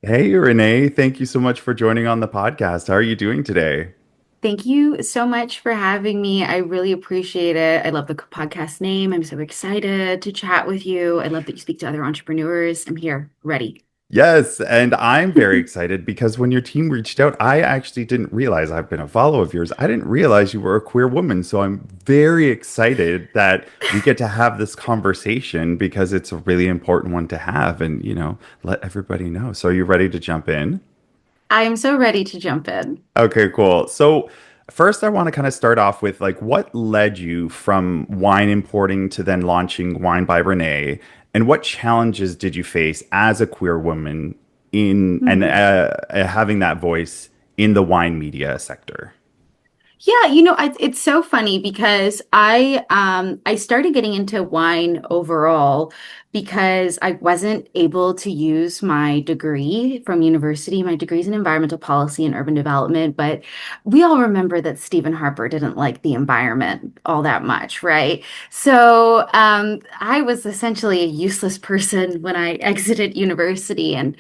Hey, Renee. Thank you so much for joining on the podcast. How are you doing today? Thank you so much for having me. I really appreciate it. I love the podcast name. I'm so excited to chat with you. I love that you speak to other entrepreneurs. I'm here, ready. Yes, and I'm very excited because when your team reached out, I actually didn't realize I've been a follower of yours. I didn't realize you were a queer woman. So I'm very excited that we get to have this conversation because it's a really important one to have and, let everybody know. So are you ready to jump in? I am so ready to jump in. Okay, cool. So first I want to kind of start off with like what led you from wine importing to then launching Wine by Renee, and what challenges did you face as a queer woman in and Mhm. having that voice in the wine media sector? Yeah, it's so funny because I started getting into wine overall because I wasn't able to use my degree from university. My degree's in environmental policy and urban development, but we all remember that Stephen Harper didn't like the environment all that much, right? So I was essentially a useless person when I exited university, and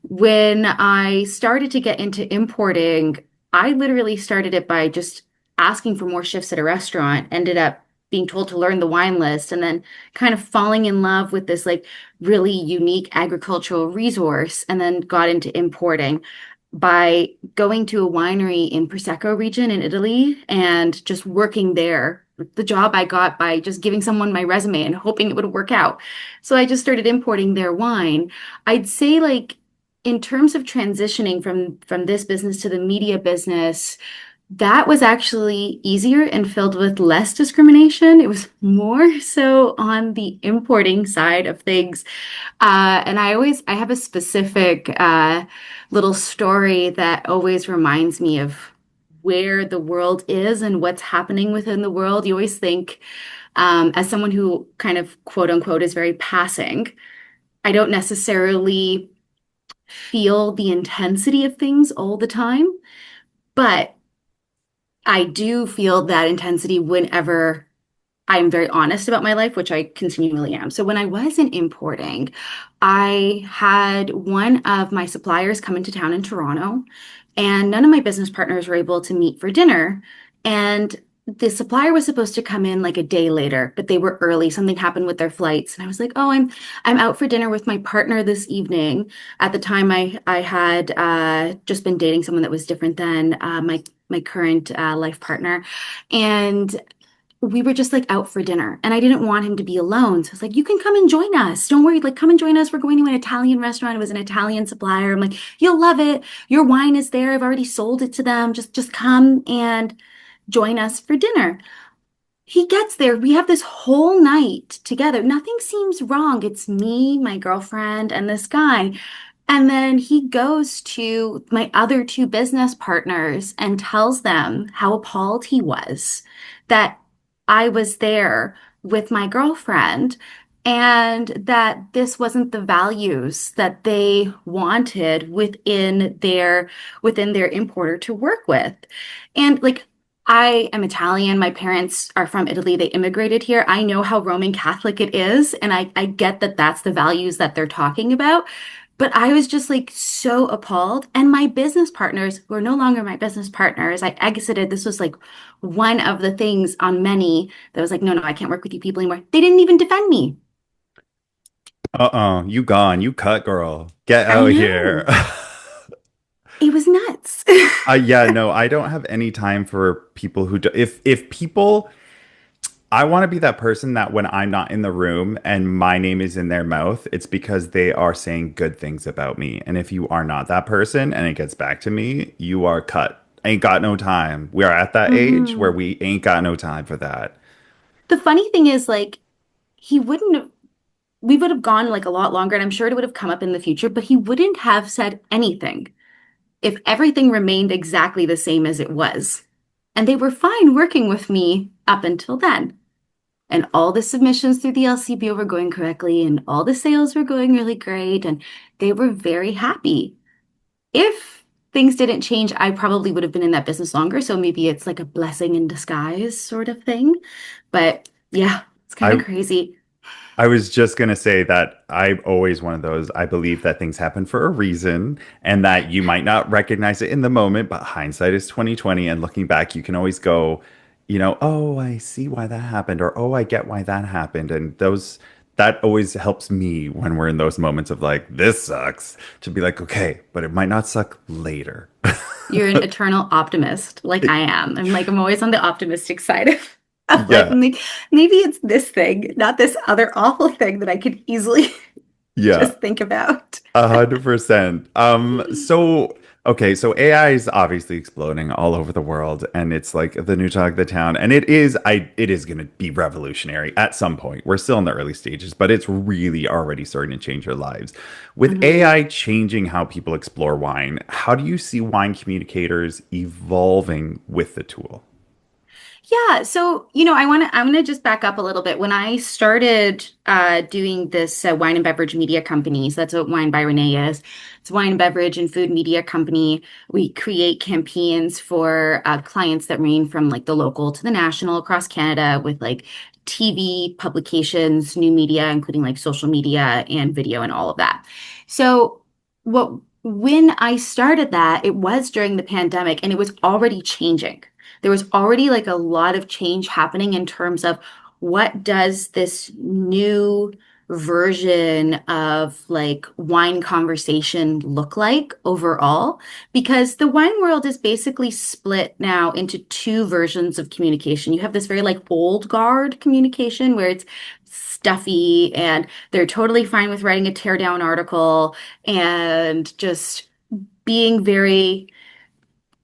when I started to get into importing, I literally started it by just asking for more shifts at a restaurant, ended up being told to learn the wine list, and then kind of falling in love with this like really unique agricultural resource, and then got into importing by going to a winery in Prosecco region in Italy and just working there. The job I got by just giving someone my resume and hoping it would work out. So I just started importing their wine. I'd say like in terms of transitioning from this business to the media business, that was actually easier and filled with less discrimination. It was more so on the importing side of things. And I have a specific little story that always reminds me of where the world is and what's happening within the world. You always think, as someone who kind of quote unquote is very passing, I don't necessarily feel the intensity of things all the time, but I do feel that intensity whenever I'm very honest about my life, which I continually am. So when I wasn't importing, I had one of my suppliers come into town in Toronto, and none of my business partners were able to meet for dinner. And the supplier was supposed to come in like a day later, but they were early. Something happened with their flights, and I was like, "Oh, I'm out for dinner with my partner this evening." At the time, I had just been dating someone that was different than my current life partner, and we were just like out for dinner, and I didn't want him to be alone. So I was like, you can come and join us. Don't worry, like come and join us. We're going to an Italian restaurant. It was an Italian supplier. I'm like, you'll love it. Your wine is there. I've already sold it to them. Just come and join us for dinner. He gets there. We have this whole night together. Nothing seems wrong. It's me, my girlfriend, and this guy. And then he goes to my other two business partners and tells them how appalled he was that I was there with my girlfriend and that this wasn't the values that they wanted within their importer to work with. And like I am Italian. My parents are from Italy. They immigrated here. I know how Roman Catholic it is, and I get that that's the values that they're talking about. But I was just like so appalled. And my business partners, who are no longer my business partners, I exited. This was like one of the things on many that was like, no, no, I can't work with you people anymore. They didn't even defend me. Uh-uh, you gone, you cut, girl. Get I out here. know. It was nuts. Yeah, no, I don't have any time for people who do, if people I want to be that person that when I'm not in the room and my name is in their mouth, it's because they are saying good things about me. And if you are not that person and it gets back to me, you are cut. Ain't got no time. We are at that age where Mhm. we ain't got no time for that. The funny thing is, like, he wouldn't have, we would have gone like a lot longer, and I'm sure it would have come up in the future, but he wouldn't have said anything if everything remained exactly the same as it was. And they were fine working with me up until then. And all the submissions through the LCBO were going correctly, and all the sales were going really great, and they were very happy. If things didn't change, I probably would have been in that business longer. So maybe it's like a blessing in disguise sort of thing. But yeah, it's kind of I crazy. I was just gonna say that I'm always one of those. I believe that things happen for a reason and that you might not recognize it in the moment, but hindsight is 2020. And looking back, you can always go, oh, I see why that happened, or oh, I get why that happened. And that always helps me when we're in those moments of like, this sucks, to be like, okay, but it might not suck later. You're an eternal optimist, like I am. I'm always on the optimistic side of like Yeah, maybe it's this thing, not this other awful thing that I could easily yeah. just think about. 100%. Okay, so AI is obviously exploding all over the world, and it's like the new talk of the town. And it is going to be revolutionary at some point. We're still in the early stages, but it's really already starting to change our lives. With Mhm. AI changing how people explore wine, how do you see wine communicators evolving with the tool? Yeah, so I'm gonna just back up a little bit. When I started doing this wine and beverage media companies, that's what Wine by Renee is. It's a wine and beverage and food media company. We create campaigns for clients that range from like the local to the national across Canada with like TV, publications, new media, including like social media and video and all of that. So what when I started that, it was during the pandemic and it was already changing. There was already like a lot of change happening in terms of what does this new version of like wine conversation look like overall? Because the wine world is basically split now into two versions of communication. You have this very like old guard communication where it's stuffy and they're totally fine with writing a tear down article and just being very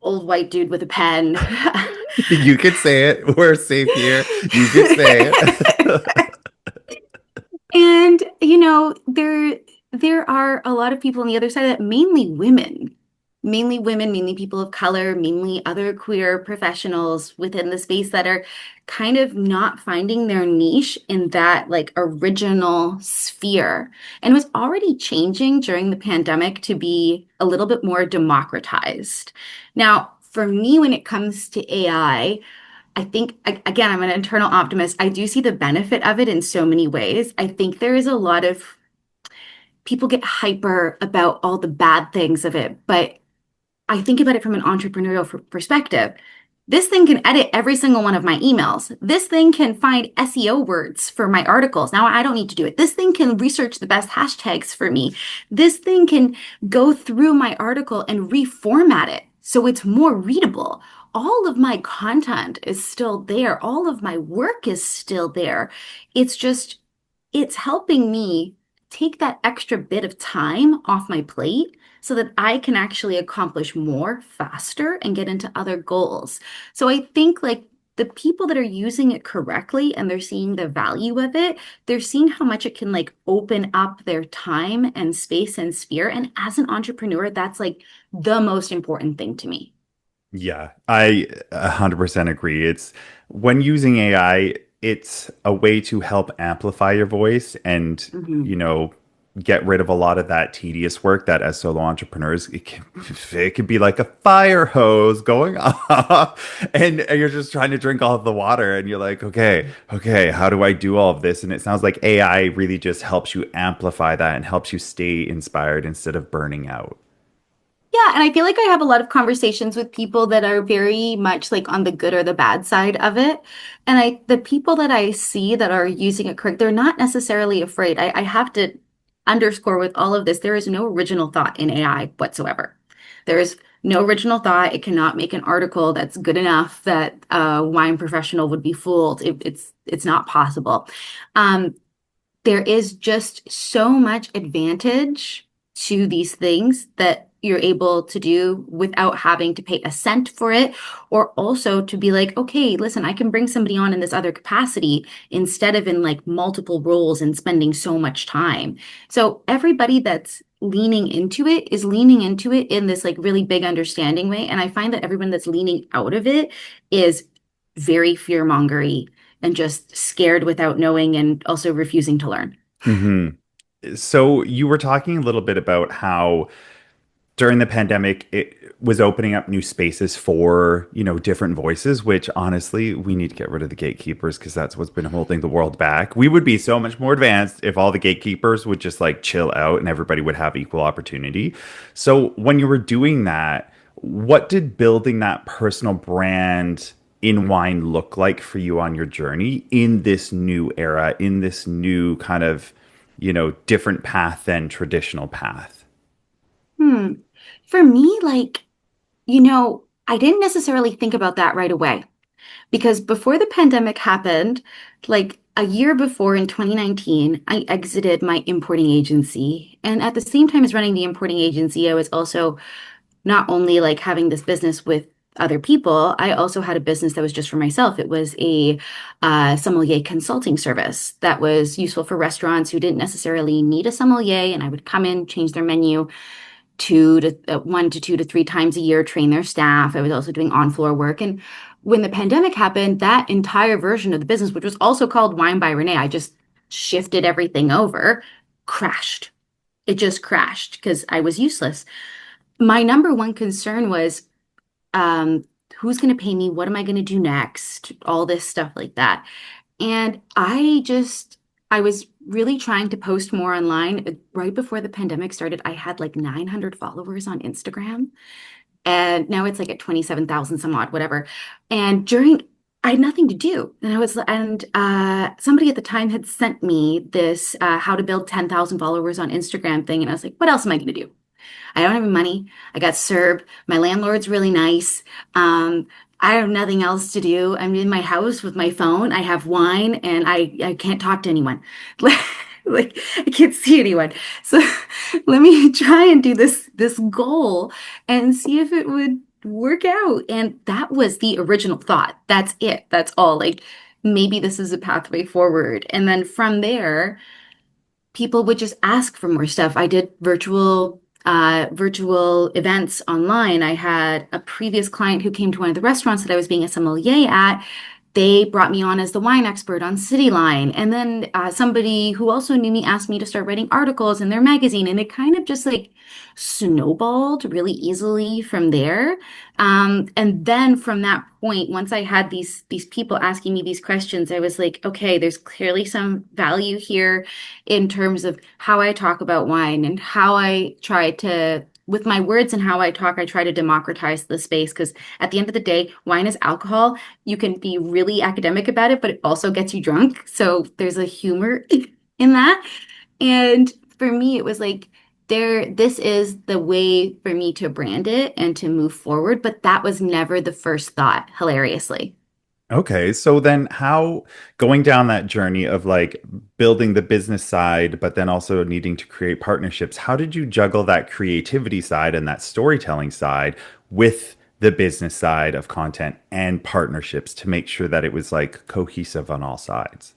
old white dude with a pen. You could say it. We're safe here. You could say it. And there are a lot of people on the other side of that, mainly women, mainly people of color, mainly other queer professionals within the space that are kind of not finding their niche in that like original sphere. And it was already changing during the pandemic to be a little bit more democratized. Now, for me, when it comes to I think, again, I'm an internal optimist. I do see the benefit of it in so many ways. I think there is a lot of people get hyper about all the bad things of it, but I think about it from an entrepreneurial perspective. This thing can edit every single one of my emails. This thing can find SEO words for my articles. Now I don't need to do it. This thing can research the best hashtags for me. This thing can go through my article and reformat it so it's more readable. All of my content is still there. All of my work is still there. It's just, it's helping me take that extra bit of time off my plate so that I can actually accomplish more faster and get into other goals. So I think like the people that are using it correctly and they're seeing the value of it, they're seeing how much it can like open up their time and space and sphere. And as an entrepreneur, that's like the most important thing to me. Yeah, I 100% agree. It's when using AI, it's a way to help amplify your voice and, Mhm. get rid of a lot of that tedious work that as solo entrepreneurs, it can be like a fire hose going off and you're just trying to drink all of the water and you're like, okay, how do I do all of this? And it sounds like AI really just helps you amplify that and helps you stay inspired instead of burning out. Yeah, and I feel like I have a lot of conversations with people that are very much like on the good or the bad side of it. And the people that I see that are using it correct, they're not necessarily afraid. I have to underscore with all of this, there is no original thought in AI whatsoever. There is no original thought. It cannot make an article that's good enough that a wine professional would be fooled. It's not possible. Um, there is just so much advantage to these things that you're able to do without having to pay a cent for it, or also to be like, okay, listen, I can bring somebody on in this other capacity instead of in like multiple roles and spending so much time. So everybody that's leaning into it is leaning into it in this like really big understanding way. And I find that everyone that's leaning out of it is very fear-mongery and just scared without knowing and also refusing to learn. hmm So you were talking a little bit about how during the pandemic, it was opening up new spaces for, different voices, which honestly, we need to get rid of the gatekeepers because that's what's been holding the world back. We would be so much more advanced if all the gatekeepers would just like chill out and everybody would have equal opportunity. So when you were doing that, what did building that personal brand in wine look like for you on your journey in this new era, in this new kind of, different path than traditional path? Hmm. For me, I didn't necessarily think about that right away because before the pandemic happened, like a year before in 2019, I exited my importing agency. And at the same time as running the importing agency, I was also not only like having this business with other people, I also had a business that was just for myself. It was a sommelier consulting service that was useful for restaurants who didn't necessarily need a sommelier, and I would come in, change their menu 1 to 2 to 3 times a year, train their staff. I was also doing on-floor work, and when the pandemic happened, that entire version of the business, which was also called Wine by Renee, I just shifted everything over, crashed. It just crashed because I was useless. My number one concern was um, who's going to pay me? What am I going to do next? All this stuff like that. And I was really trying to post more online. Right before the pandemic started, I had like 900 followers on Instagram. And now it's like at 27,000 some odd, whatever. And I had nothing to do. And somebody at the time had sent me this how to build 10,000 followers on Instagram thing. And I was like, what else am I going to do? I don't have any money. I got served. My landlord's really nice. I have nothing else to do. I'm in my house with my phone. I have wine and I can't talk to anyone. Like I can't see anyone. So let me try and do this goal and see if it would work out. And that was the original thought. That's it. That's all. Like maybe this is a pathway forward. And then from there, people would just ask for more stuff. I did virtual events online. I had a previous client who came to one of the restaurants that I was being a sommelier at. They brought me on as the wine expert on Cityline. And then somebody who also knew me asked me to start writing articles in their magazine. And it kind of just like snowballed really easily from there. And then from that point, once I had these people asking me these questions, I was like, okay, there's clearly some value here in terms of how I talk about wine and how I try to, with my words and how I talk, I try to democratize the space because at the end of the day, wine is alcohol. You can be really academic about it, but it also gets you drunk. So there's a humor in that. And for me, it was like, this is the way for me to brand it and to move forward. But that was never the first thought, hilariously. Okay, so then how going down that journey of like building the business side, but then also needing to create partnerships, how did you juggle that creativity side and that storytelling side with the business side of content and partnerships to make sure that it was like cohesive on all sides?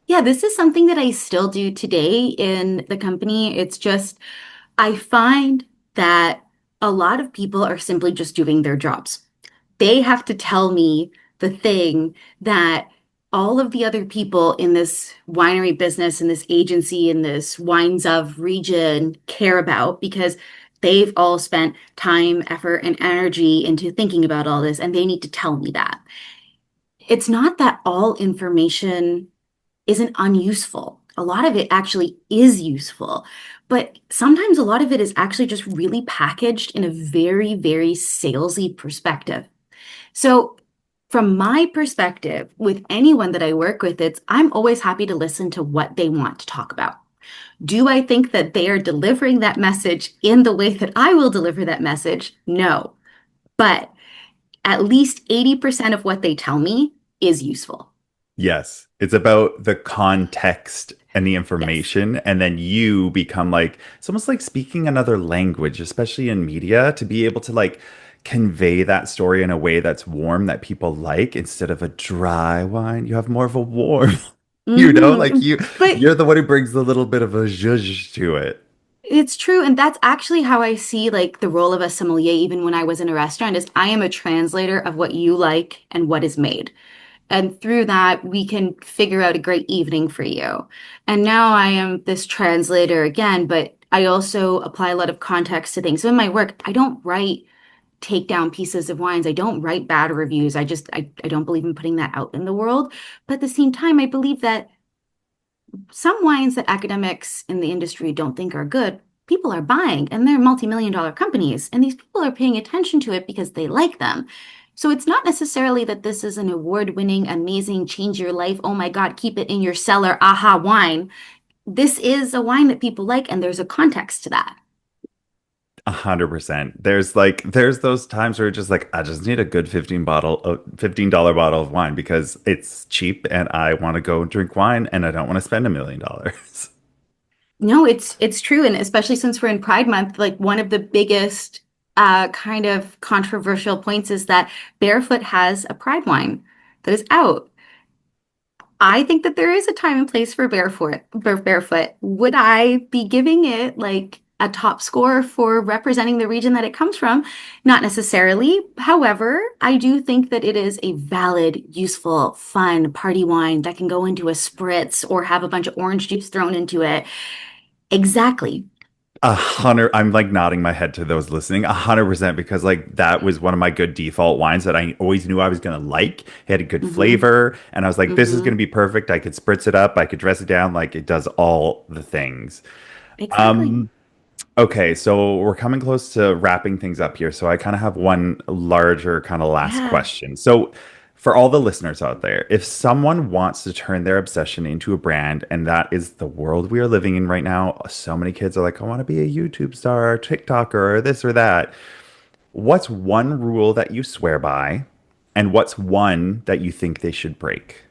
Yeah, this is something that I still do today in the company. It's just, I find that a lot of people are simply just doing their jobs. They have to tell me the thing that all of the other people in this winery business, in this agency, in this wines of region care about because they've all spent time, effort, and energy into thinking about all this, and they need to tell me that. It's not that all information isn't unuseful. A lot of it actually is useful, but sometimes a lot of it is actually just really packaged in a very, very salesy perspective. So, from my perspective, with anyone that I work with, I'm always happy to listen to what they want to talk about. Do I think that they are delivering that message in the way that I will deliver that message? No. But at least 80% of what they tell me is useful. Yes, it's about the context and the Yes. information, and then you become like it's almost like speaking another language, especially in media, to be able to like convey that story in a way that's warm that people like instead of a dry wine. You have more of a warm, like But you're the one who brings a little bit of a zhuzh to it. it's true, and that's actually how I see like the role of a sommelier, even when I was in a restaurant, is I am a translator of what you like and what is made. And through that, we can figure out a great evening for you. And now I am this translator again, but I also apply a lot of context to things. So in my work, I don't write take down pieces of wines. I don't write bad reviews. I don't believe in putting that out in the world. But at the same time, I believe that some wines that academics in the industry don't think are good, people are buying and they're multi-million dollar companies. And these people are paying attention to it because they like them. So it's not necessarily that this is an award-winning, amazing, change your life, oh my God, keep it in your cellar, aha wine. This is a wine that people like, and there's a context to that. 100%. There's those times where you're just like, I just need a good $15 bottle of wine because it's cheap and I want to go drink wine and I don't want to spend $1 million. No, it's true, and especially since we're in Pride Month, like one of the biggest kind of controversial points is that Barefoot has a Pride wine that is out. I think that there is a time and place for Barefoot. Would I be giving it like a top score for representing the region that it comes from? Not necessarily. However, I do think that it is a valid, useful, fun party wine that can go into a spritz or have a bunch of orange juice thrown into it. Exactly. 100. I'm like nodding my head to those listening. 100% because like that was one of my good default wines that I always knew I was gonna like. It had a good Hmm. flavor, and I was like, this is gonna Hmm. be perfect. I could spritz it up, I could dress it down, like it does all the things. Exactly. Um, Okay, so we're coming close to wrapping things up here. So I kind of have one larger kind of last Yeah. question. So for all the listeners out there, if someone wants to turn their obsession into a brand, and that is the world we are living in right now, so many kids are like, I want to be a YouTube star, TikToker, or this or that. What's one rule that you swear by, and what's one that you think they should break?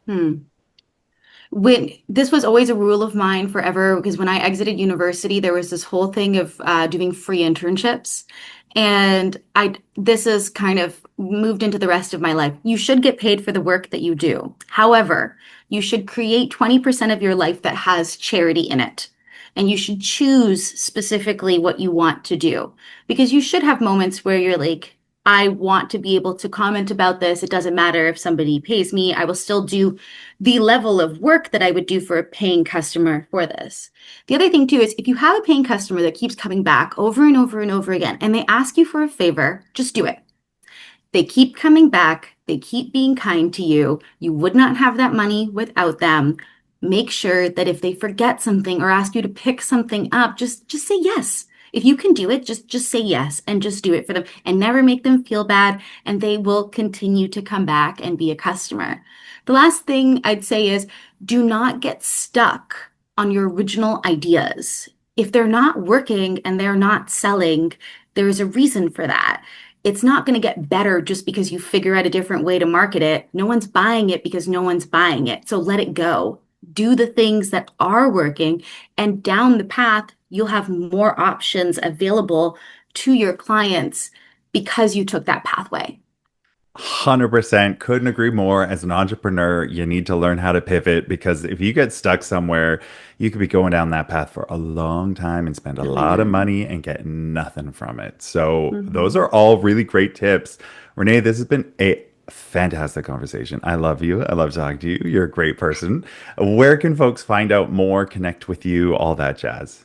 Hmm. When this was always a rule of mine forever, because when I exited university, there was this whole thing of doing free internships. And this is kind of moved into the rest of my life. You should get paid for the work that you do. However, you should create 20% of your life that has charity in it. And you should choose specifically what you want to do. Because you should have moments where you're like, I want to be able to comment about this. It doesn't matter if somebody pays me. I will still do the level of work that I would do for a paying customer for this. The other thing too is if you have a paying customer that keeps coming back over and over and over again and they ask you for a favor, just do it. They keep coming back, they keep being kind to you. You would not have that money without them. Make sure that if they forget something or ask you to pick something up, just say yes. If you can do it, just say yes and just do it for them and never make them feel bad and they will continue to come back and be a customer. The last thing I'd say is do not get stuck on your original ideas. If they're not working and they're not selling, there's a reason for that. It's not going to get better just because you figure out a different way to market it. No one's buying it because no one's buying it. So let it go. Do the things that are working, and down the path, you'll have more options available to your clients because you took that pathway. 100% couldn't agree more. As an entrepreneur, you need to learn how to pivot because if you get stuck somewhere, you could be going down that path for a long time and spend a Oh, lot of yeah. money and get nothing from it. So, those Hmm. are all really great tips. Renee, this has been a fantastic conversation. I love you. I love talking to you. You're a great person. Where can folks find out more, connect with you, all that jazz?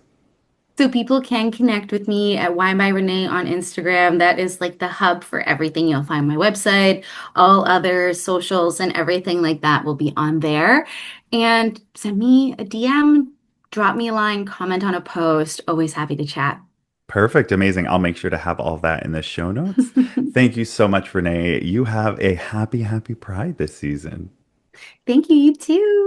So people can connect with me at Why by Renee on Instagram. That is like the hub for everything. You'll find my website, all other socials and everything like that will be on there. And send me a DM, drop me a line, comment on a post. Always happy to chat. Perfect. Amazing. I'll make sure to have all of that in the show notes. Thank you so much, Renee. You have a happy, happy Pride this season. Thank you, you too.